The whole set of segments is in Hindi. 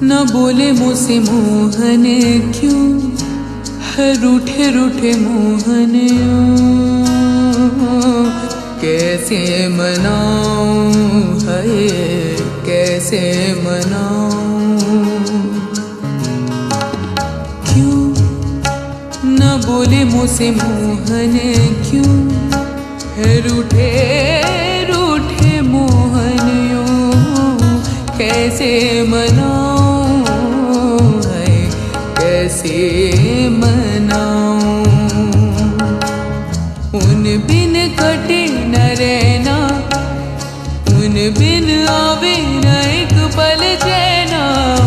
न बोले मुझसे मोहन क्यों है रूठे रूठे मोहन कैसे मनाऊं है कैसे मनाऊं क्यों न बोले मुझसे मोहन क्यों है रूठे रूठे मोहन कैसे मनाऊं है कैसे मनाऊं उन बिन कटे न रहना उन बिन आवे न एक पल चैना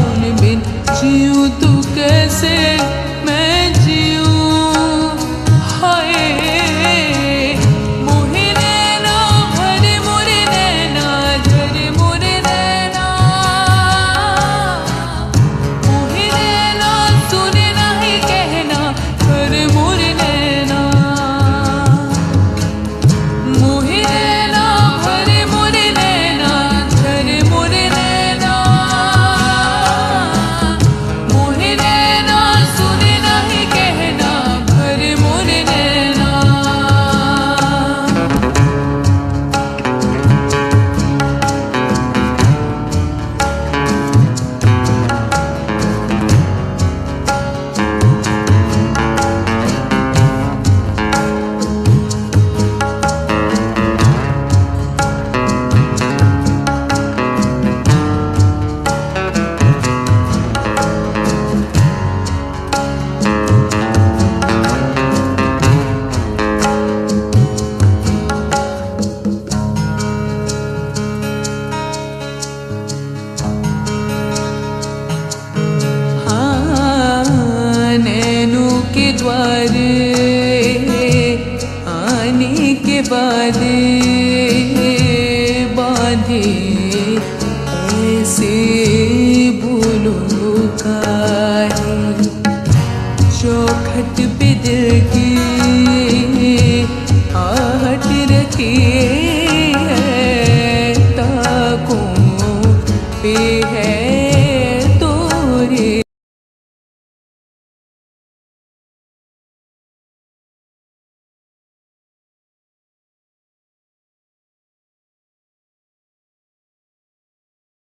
उन बिन जीऊं तू कैसे मैं जीऊं हाय मोहे नैना भरे मोरे नैना झरे मोरे नैना मोहे नैना सुने नहीं कहना भरे मोरे नैना मोहे नैना भरे मोरे नैना झरे मोरे नैना मोहे नैना सुने नहीं कहना भरे मोरे नैना नैनों के द्वारे आने के बाद बांधे ऐसे बोलो काहे चौखट पे दिल की